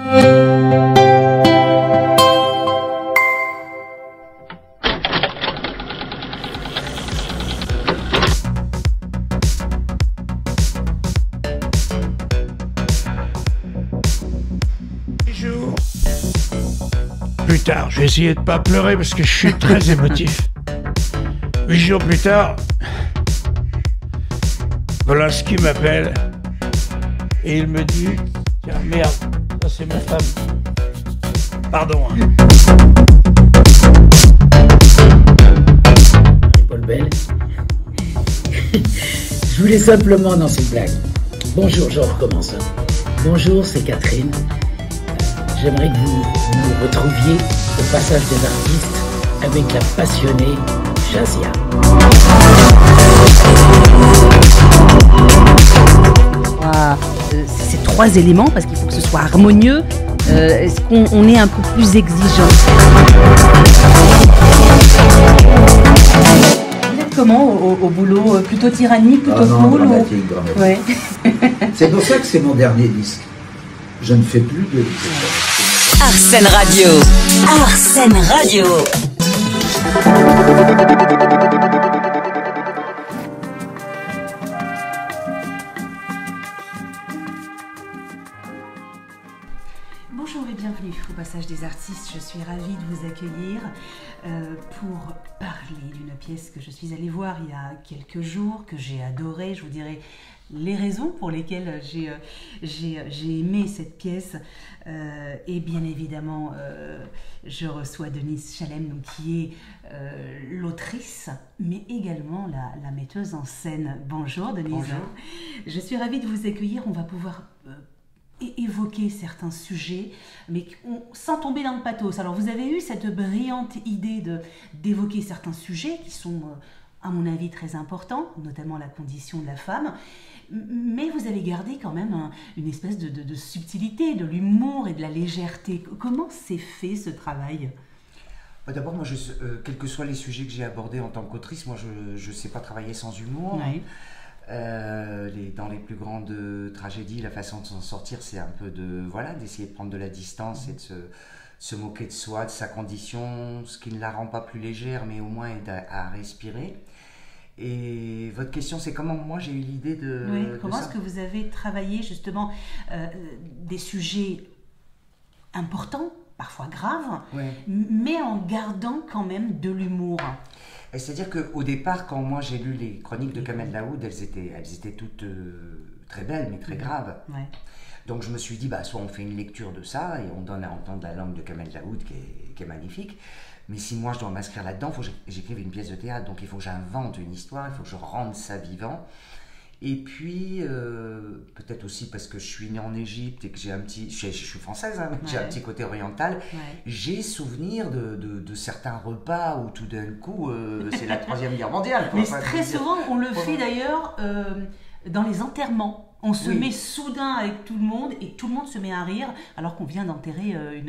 Plus tard, je vais essayer de pas pleurer parce que je suis très émotif. 8 jours plus tard, Polanski m'appelle et il me dit « Tiens, merde, ça c'est ma femme. Pardon. » Paul Bell. Je voulais simplement, non c'est une blague. Bonjour, je recommence. Bonjour, c'est Catherine. J'aimerais que vous nous retrouviez au passage des artistes avec la passionnée Jazia. Ces trois éléments, parce qu'il faut que ce soit harmonieux, est-ce qu'on est un peu plus exigeant? Vous êtes comment au boulot? Plutôt tyrannique, plutôt cool? Dramatique. Ouais. C'est pour ça que c'est mon dernier disque. Je ne fais plus de disque. Arsène Radio. Arsène Radio. Bonjour et bienvenue au Passage des Artistes. Je suis ravie de vous accueillir pour parler d'une pièce que je suis allée voir il y a quelques jours, que j'ai adorée. Je vous dirai les raisons pour lesquelles j'ai aimé cette pièce. Et bien évidemment, je reçois Denise Chalem, donc, qui est l'autrice, mais également la metteuse en scène. Bonjour Denise. Bonjour. Je suis ravie de vous accueillir. On va pouvoir évoquer certains sujets, mais sans tomber dans le pathos. Alors vous avez eu cette brillante idée d'évoquer certains sujets qui sont, à mon avis, très importants, notamment la condition de la femme, mais vous avez gardé quand même une espèce de subtilité, de l'humour et de la légèreté. Comment s'est fait ce travail ? D'abord, moi, quels que soient les sujets que j'ai abordés en tant qu'autrice, moi, je ne sais pas travailler sans humour. Ouais. Dans les plus grandes tragédies, la façon de s'en sortir, c'est un peu d'essayer de prendre de la distance et de se moquer de soi, de sa condition, ce qui ne la rend pas plus légère, mais au moins aide à respirer. Et votre question, c'est comment moi j'ai eu l'idée de... Oui, comment est-ce que vous avez travaillé justement des sujets importants, parfois graves, ouais, mais en gardant quand même de l'humour? C'est-à-dire qu'au départ, quand moi j'ai lu les chroniques de Kamel Daoud, elles étaient toutes très belles, mais très graves. Ouais. Donc je me suis dit, soit on fait une lecture de ça et on donne à entendre la langue de Kamel Daoud qui est magnifique. Mais si moi je dois m'inscrire là-dedans, il faut que j'écrive une pièce de théâtre. Donc il faut que j'invente une histoire, il faut que je rende ça vivant. Et puis, peut-être aussi parce que je suis née en Égypte et que j'ai un petit... Je suis française, hein, mais j'ai un petit côté oriental. Ouais. J'ai souvenir de certains repas où tout d'un coup, c'est la Troisième Guerre mondiale. Mais très souvent, on le fait d'ailleurs dans les enterrements. On se met soudain avec tout le monde et tout le monde se met à rire alors qu'on vient d'enterrer un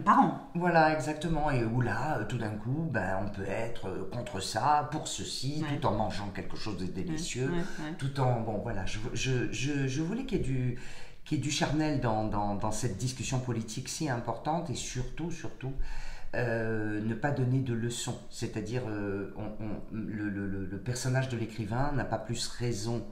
parent. Voilà, exactement. Et où là, tout d'un coup, on peut être contre ça, pour ceci, tout en mangeant quelque chose de délicieux, tout en... Bon, voilà, je voulais qu'il y ait du charnel dans cette discussion politique si importante et surtout... ne pas donner de leçons, c'est-à-dire le personnage de l'écrivain n'a pas plus raison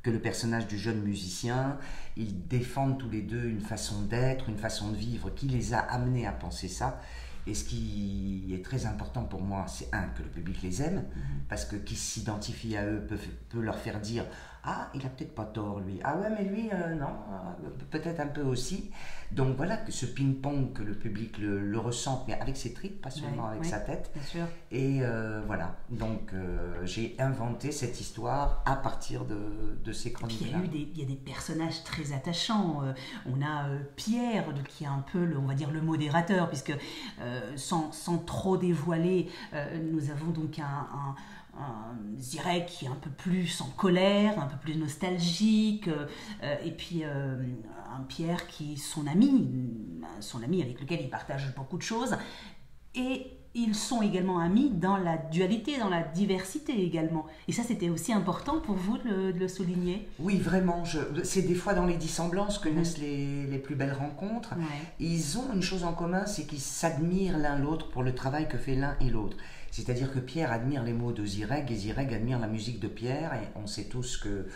que le personnage du jeune musicien. Ils défendent tous les deux une façon d'être, une façon de vivre qui les a amenés à penser ça. Et ce qui est très important pour moi, c'est que le public les aime, parce que qui s'identifie à eux peut leur faire dire « Ah, il a peut-être pas tort, lui. Ah ouais, mais lui, non, peut-être un peu aussi. » Donc voilà, que ce ping-pong, que le public le ressente, mais avec ses tripes, pas seulement avec sa tête. Bien sûr. Et voilà, donc j'ai inventé cette histoire à partir de ces chroniques-là. Il y a des personnages très attachants. On a Pierre, qui est un peu, on va dire, le modérateur, puisque sans trop dévoiler, nous avons donc un Zirek qui est un peu plus en colère, un peu plus nostalgique, et puis un Pierre qui est son ami avec lequel il partage beaucoup de choses. Et ils sont également amis dans la dualité, dans la diversité également. Et ça, c'était aussi important pour vous de le souligner? Oui, vraiment. C'est des fois dans les dissemblances que naissent les plus belles rencontres. Ouais. Ils ont une chose en commun, c'est qu'ils s'admirent l'un l'autre pour le travail que fait l'un et l'autre. C'est-à-dire que Pierre admire les mots de Zireg et Zireg admire la musique de Pierre. Et on sait tous que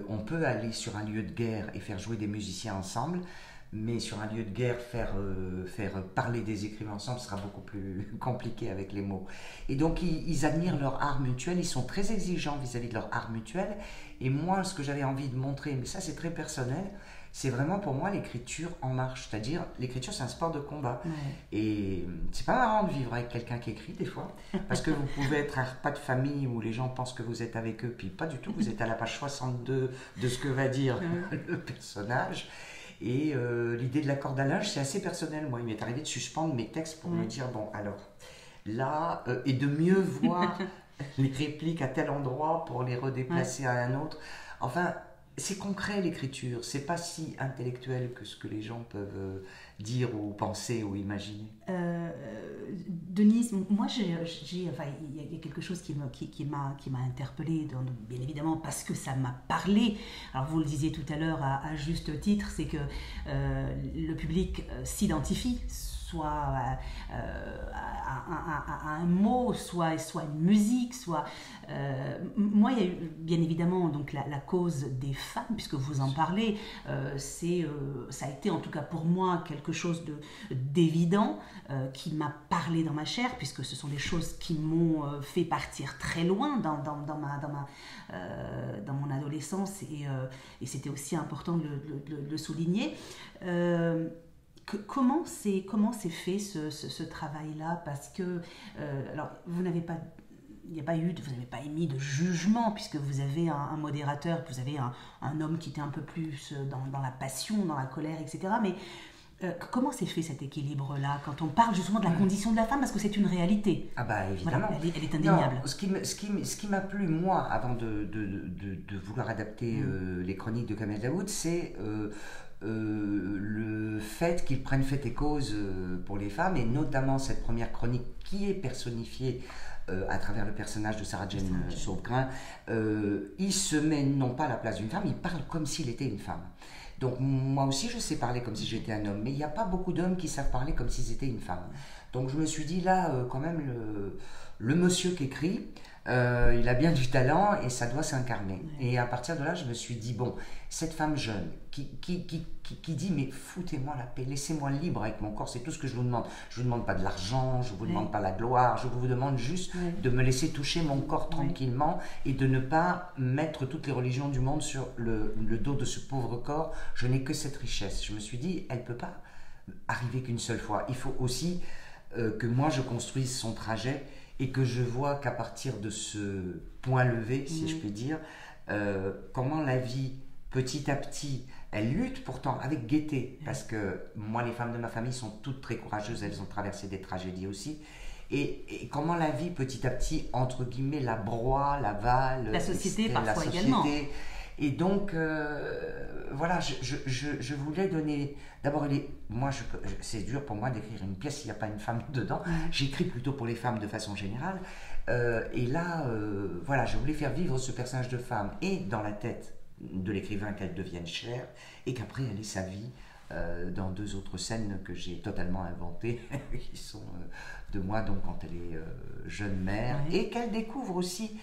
on peut aller sur un lieu de guerre et faire jouer des musiciens ensemble. Mais sur un lieu de guerre, faire parler des écrivains ensemble sera beaucoup plus compliqué avec les mots. Et donc, ils admirent leur art mutuel, ils sont très exigeants vis-à-vis de leur art mutuel. Et moi, ce que j'avais envie de montrer, mais ça c'est très personnel, c'est vraiment pour moi l'écriture en marche. C'est-à-dire, l'écriture c'est un sport de combat. Ouais. Et c'est pas marrant de vivre avec quelqu'un qui écrit des fois, parce que vous pouvez être à un repas de famille où les gens pensent que vous êtes avec eux, puis pas du tout, vous êtes à la page 62 de ce que va dire le personnage. Et l'idée de la corde à linge, c'est assez personnel. Moi, il m'est arrivé de suspendre mes textes pour me dire, bon, alors, là, et de mieux voir les répliques à tel endroit pour les redéplacer à un autre. Enfin, c'est concret l'écriture, c'est pas si intellectuel que ce que les gens peuvent dire ou penser ou imaginer. Denise, moi il y a quelque chose qui m'a interpellée, bien évidemment parce que ça m'a parlé. Alors vous le disiez tout à l'heure à juste titre, c'est que le public s'identifie soit à un mot, soit une musique, soit... moi, il y a eu bien évidemment donc, la cause des femmes, puisque vous en parlez, ça a été en tout cas pour moi quelque chose d'évident, qui m'a parlé dans ma chair, puisque ce sont des choses qui m'ont fait partir très loin dans mon adolescence, et c'était aussi important de le souligner. Comment s'est fait ce travail-là? Parce que, alors, vous n'avez pas émis de jugement, puisque vous avez un modérateur, vous avez un homme qui était un peu plus dans la passion, dans la colère, etc. Mais comment s'est fait cet équilibre-là, quand on parle justement de la condition de la femme, parce que c'est une réalité? Ah bah évidemment. Voilà, elle est indéniable. Non, ce qui m'a plu, moi, avant de vouloir adapter les chroniques de Kamel Daoud, c'est... le fait qu'ils prennent fait et cause pour les femmes, et notamment cette première chronique qui est personnifiée à travers le personnage de Sarah Jane Sauvegrain. Il se met non pas à la place d'une femme, il parle comme s'il était une femme. Donc moi aussi je sais parler comme si j'étais un homme, mais il n'y a pas beaucoup d'hommes qui savent parler comme s'ils étaient une femme. Donc je me suis dit là, quand même, le monsieur qui écrit, il a bien du talent et ça doit s'incarner. Et à partir de là, je me suis dit, bon, cette femme jeune qui dit, mais foutez-moi la paix, laissez-moi libre avec mon corps, c'est tout ce que je vous demande. Je ne vous demande pas de l'argent, je ne vous demande pas la gloire, je vous demande juste de me laisser toucher mon corps tranquillement et de ne pas mettre toutes les religions du monde sur le dos de ce pauvre corps. Je n'ai que cette richesse. Je me suis dit, elle ne peut pas arriver qu'une seule fois. Il faut aussi que moi je construise son trajet et que je vois qu'à partir de ce point levé, si je puis dire, comment la vie, petit à petit, elle lutte pourtant avec gaieté, parce que moi, les femmes de ma famille sont toutes très courageuses, elles ont traversé des tragédies aussi, et comment la vie, petit à petit, entre guillemets, la broie, l'avale, la société parfois également. Et donc, voilà, je voulais donner... D'abord, c'est dur pour moi d'écrire une pièce s'il n'y a pas une femme dedans. J'écris plutôt pour les femmes de façon générale. Et là, voilà, je voulais faire vivre ce personnage de femme et dans la tête de l'écrivain qu'elle devienne chère et qu'après elle ait sa vie dans deux autres scènes que j'ai totalement inventées, qui sont de moi, donc quand elle est jeune mère, et qu'elle découvre aussi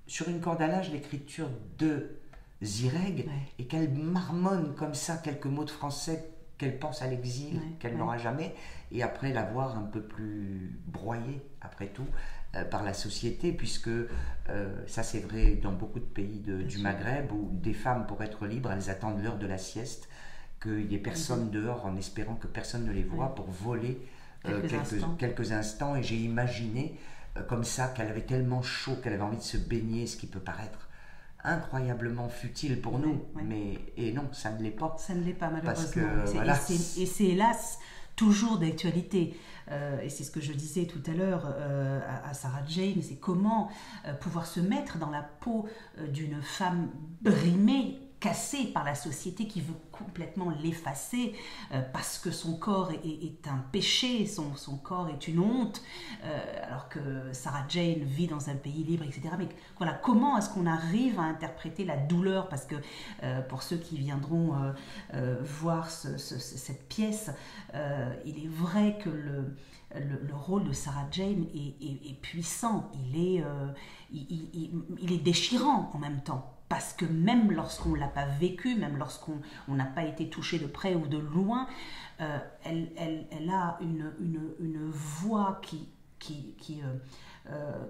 sur une corde à linge l'écriture de Zireg, et qu'elle marmonne comme ça quelques mots de français qu'elle pense à l'exil, qu'elle n'aura jamais, et après la voir un peu plus broyée, après tout, par la société, puisque ça c'est vrai dans beaucoup de pays du Maghreb, où des femmes, pour être libres, elles attendent l'heure de la sieste, qu'il n'y ait personne dehors, en espérant que personne ne les voit, pour voler quelques instants. Et j'ai imaginé comme ça qu'elle avait tellement chaud qu'elle avait envie de se baigner, ce qui peut paraître incroyablement futile pour nous, et non, ça ne l'est pas. Ça ne l'est pas, malheureusement. Parce que, et c'est hélas toujours d'actualité. Et c'est ce que je disais tout à l'heure à Sarah Jane, c'est comment pouvoir se mettre dans la peau d'une femme brimée cassé par la société qui veut complètement l'effacer parce que son corps est un péché, son corps est une honte, alors que Sarah Jane vit dans un pays libre, etc. Mais voilà, comment est-ce qu'on arrive à interpréter la douleur? Parce que pour ceux qui viendront voir cette pièce, il est vrai que le rôle de Sarah Jane est puissant, il est déchirant en même temps. Parce que même lorsqu'on ne l'a pas vécu, même lorsqu'on n'a pas été touché de près ou de loin, elle a une voix qui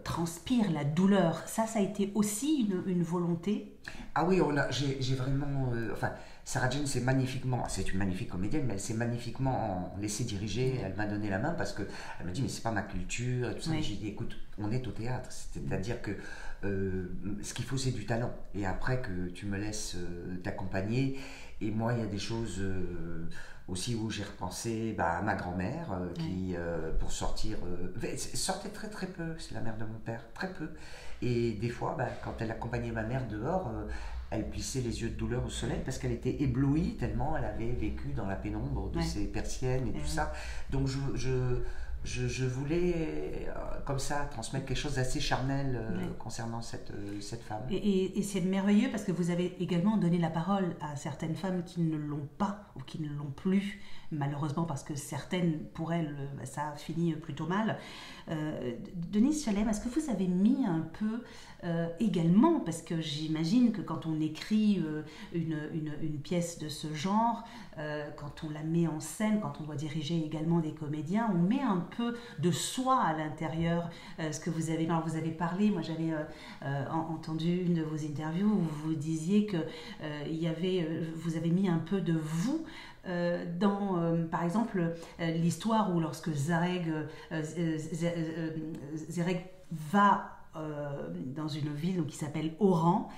transpire la douleur. Ça a été aussi une volonté? Ah oui, j'ai vraiment... Sarah Jane, c'est une magnifique comédienne, mais elle s'est magnifiquement laissée diriger. Elle m'a donné la main parce qu'elle m'a dit, mais c'est pas ma culture. Et tout ça. Oui. J'ai dit, écoute, on est au théâtre. C'est-à-dire que ce qu'il faut, c'est du talent. Et après que tu me laisses t'accompagner. Et moi, il y a des choses aussi où j'ai repensé à ma grand-mère qui, pour sortir, sortait très très peu. C'est la mère de mon père, très peu. Et des fois, quand elle accompagnait ma mère dehors, elle plissait les yeux de douleur au soleil parce qu'elle était éblouie tellement elle avait vécu dans la pénombre de ses persiennes et tout ça. Donc je voulais comme ça transmettre quelque chose d'assez charnel concernant cette femme. Et c'est merveilleux parce que vous avez également donné la parole à certaines femmes qui ne l'ont pas ou qui ne l'ont plus, malheureusement parce que certaines, pour elles, ça a fini plutôt mal. Denise Chalem, est-ce que vous avez mis un peu également, parce que j'imagine que quand on écrit une pièce de ce genre, quand on la met en scène, quand on doit diriger également des comédiens, on met un peu de soi à l'intérieur. Ce que vous avez parlé, moi j'avais entendu une de vos interviews où vous disiez que vous avez mis un peu de vous dans, par exemple, l'histoire où lorsque Zareg va dans une ville donc, qui s'appelle Oran,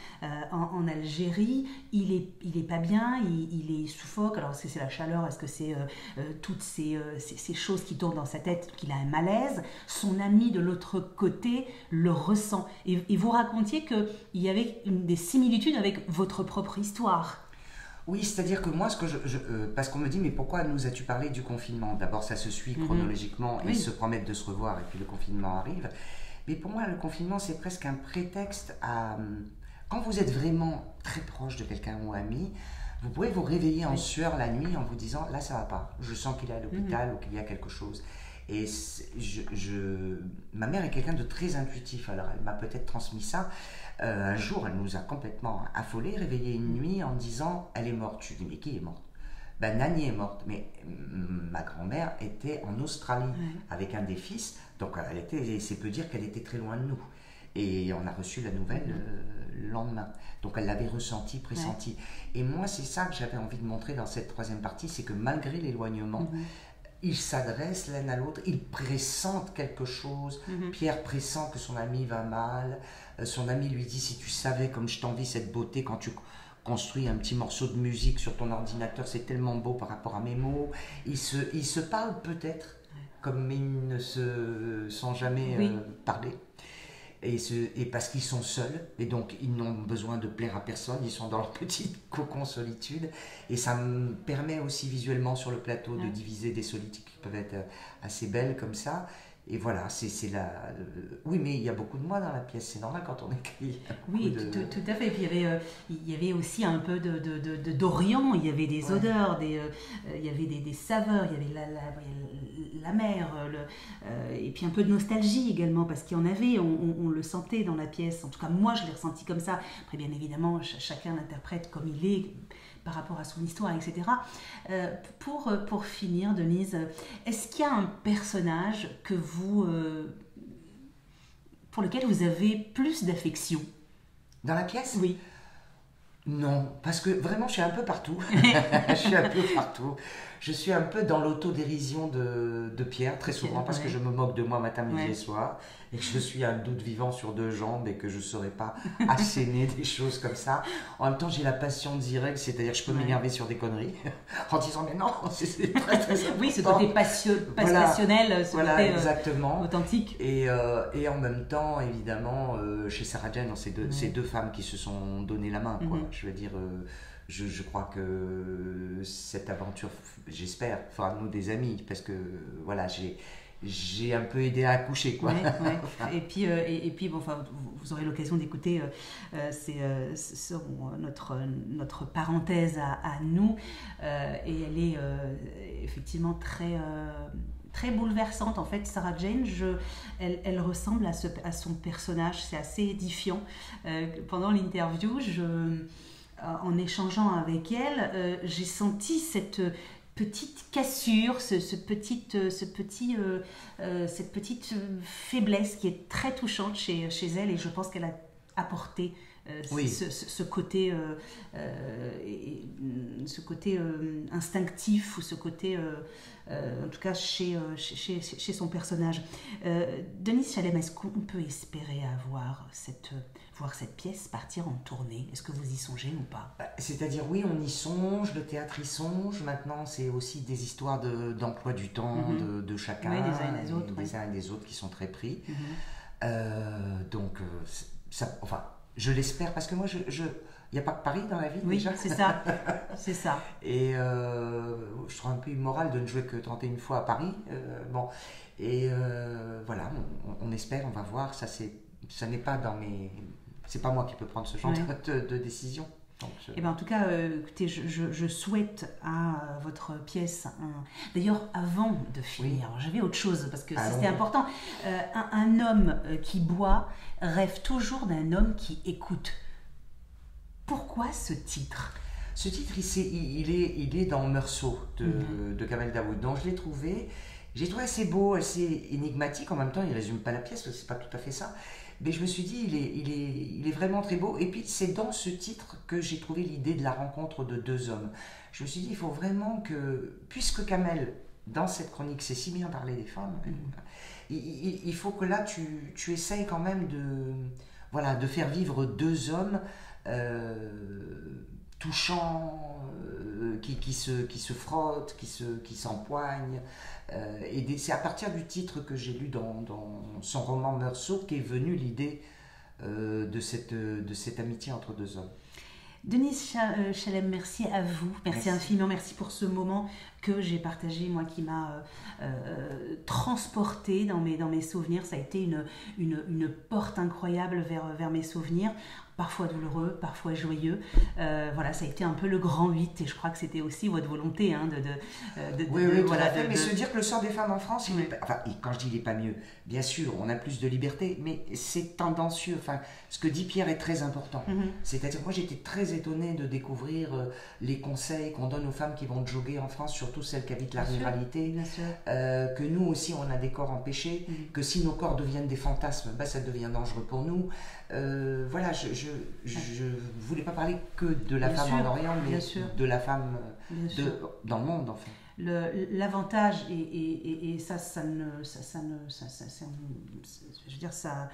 en Algérie, il est pas bien, il suffoque. Alors est-ce que c'est la chaleur, est-ce que c'est toutes ces choses qui tournent dans sa tête, qu'il a un malaise. Son ami de l'autre côté le ressent. Et vous racontiez qu'il y avait des similitudes avec votre propre histoire. Oui, c'est-à-dire que moi, parce qu'on me dit, mais pourquoi nous as-tu parlé du confinement? D'abord, ça se suit chronologiquement et se promettent de se revoir, et puis le confinement arrive. Mais pour moi, le confinement, c'est presque un prétexte à... Quand vous êtes vraiment très proche de quelqu'un ou ami, vous pouvez vous réveiller en sueur la nuit en vous disant, là, ça va pas. Je sens qu'il est à l'hôpital ou qu'il y a quelque chose. Et ma mère est quelqu'un de très intuitif, alors elle m'a peut-être transmis ça. Un jour, elle nous a complètement affolés, réveillés une nuit en disant, elle est morte. Je lui ai dit, mais qui est morte? Nani est morte, mais ma grand-mère était en Australie avec un des fils, donc c'est peu dire qu'elle était très loin de nous. Et on a reçu la nouvelle le lendemain. Donc elle l'avait ressenti, pressenti. Et moi, c'est ça que j'avais envie de montrer dans cette troisième partie, c'est que malgré l'éloignement, ils s'adressent l'un à l'autre, ils pressentent quelque chose. Pierre pressent que son ami va mal. Son ami lui dit, si tu savais comme je t'envie cette beauté quand tu construis un petit morceau de musique sur ton ordinateur, c'est tellement beau par rapport à mes mots. Ils se parlent peut-être, comme ils ne se sont jamais parlé. Et parce qu'ils sont seuls, et donc ils n'ont besoin de plaire à personne, ils sont dans leur petit cocon solitude, et ça me permet aussi visuellement sur le plateau de diviser des solitudes qui peuvent être assez belles comme ça. Et voilà, oui, mais il y a beaucoup de moi dans la pièce, c'est normal quand on écrit. Oui, tout à fait. Et puis il y avait aussi un peu d'Orient, il y avait des odeurs, il y avait des saveurs, il y avait la mer, et puis un peu de nostalgie également, parce qu'il y en avait, on le sentait dans la pièce. En tout cas, moi, je l'ai ressenti comme ça. Après, bien évidemment, chacun l'interprète comme il est, par rapport à son histoire, etc. Pour finir, Denise, est-ce qu'il y a un personnage pour lequel vous avez plus d'affection? Dans la pièce? Oui. Non, parce que vraiment, je suis un peu partout. je suis un peu dans l'autodérision de Pierre, très souvent, parce que je me moque de moi matin, midi et soir, et que je suis un doute vivant sur deux jambes, et que je ne saurais pas asséner des choses comme ça. En même temps, j'ai la passion direct, c'est-à-dire que je peux m'énerver sur des conneries, en disant, mais non, c'est très, très important. Oui, ce côté passionnel, ce côté exactement. Authentique. Et en même temps, évidemment, chez Sarah Jane, c'est deux femmes qui se sont donné la main, quoi. Je veux dire, je crois que cette aventure, j'espère, fera de nous des amis, parce que voilà, j'ai un peu aidé à accoucher, quoi. Enfin. Et puis bon, enfin, vous aurez l'occasion d'écouter notre parenthèse à nous, et elle est effectivement très bouleversante. En fait, Sarah Jane, elle ressemble à son personnage, c'est assez édifiant. Pendant l'interview, en échangeant avec elle, j'ai senti cette petite cassure, cette petite faiblesse qui est très touchante chez elle, et je pense qu'elle a apporté ce côté instinctif, ou ce côté en tout cas chez son personnage. Denise Chalem, est-ce qu'on peut espérer voir cette pièce partir en tournée? Est-ce que vous y songez ou pas? C'est-à-dire, oui, on y songe, le théâtre y songe. Maintenant, c'est aussi des histoires d'emploi du temps de chacun, des uns et des autres, des uns et des autres qui sont très pris. Donc, ça, enfin, je l'espère, parce que moi, il n'y a pas que Paris dans la vie, déjà. Oui, c'est ça. C'est ça. Et je trouve un peu immoral de ne jouer que 31 fois à Paris. Bon, et voilà, on espère, on va voir. Ça n'est pas dans mes... C'est pas moi qui peux prendre ce genre de décision. Eh ben, en tout cas, écoutez, je souhaite à votre pièce... D'ailleurs, avant de finir, j'avais autre chose, parce que c'était important. Un homme qui boit rêve toujours d'un homme qui écoute. Pourquoi ce titre? Ce titre, il est dans Meursault de Kamel Daoud. Donc je l'ai trouvé assez beau, assez énigmatique. En même temps, il ne résume pas la pièce, c'est pas tout à fait ça. Mais je me suis dit, il est vraiment très beau. Et puis, c'est dans ce titre que j'ai trouvé l'idée de la rencontre de deux hommes. Je me suis dit, il faut vraiment que, puisque Kamel, dans cette chronique, sait si bien parler des femmes, il faut que là, tu essayes quand même de faire vivre deux hommes touchants, qui se frottent, qui s'empoignent. Et c'est à partir du titre que j'ai lu dans son roman Meursault qu'est venue l'idée de cette amitié entre deux hommes. Denise Chalem, merci à vous, merci infiniment, merci pour ce moment que j'ai partagé, moi, qui m'a transportée dans mes souvenirs. Ça a été une porte incroyable vers mes souvenirs, parfois douloureux, parfois joyeux. Voilà, ça a été un peu le grand 8, et je crois que c'était aussi votre volonté, hein, mais se dire que le sort des femmes en France, quand je dis il n'est pas mieux, bien sûr, on a plus de liberté, mais c'est tendancieux. Enfin, ce que dit Pierre est très important. C'est-à-dire, moi, j'étais très étonnée de découvrir les conseils qu'on donne aux femmes qui vont jogger en France, surtout celles qui habitent la ruralité, que nous aussi, on a des corps empêchés, que si nos corps deviennent des fantasmes, ça devient dangereux pour nous. Voilà, je voulais pas parler que de la femme en Orient, mais de la femme dans le monde, enfin. L'avantage, et ça ne, je veux dire, ça,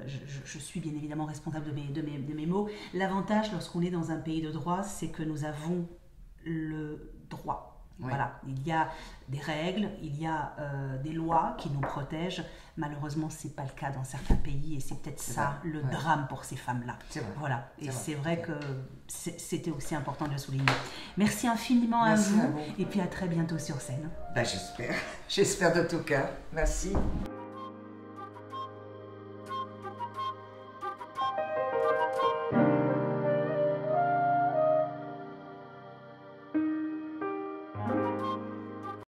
je suis bien évidemment responsable de mes mots. L'avantage, lorsqu'on est dans un pays de droit, c'est que nous avons le droit. Voilà, il y a des règles, il y a des lois qui nous protègent. Malheureusement, c'est pas le cas dans certains pays, et c'est peut-être le drame pour ces femmes-là. Voilà, et c'est vrai que c'était aussi important de le souligner. Merci infiniment à vous, et puis à très bientôt sur scène. J'espère de tout cœur. Merci.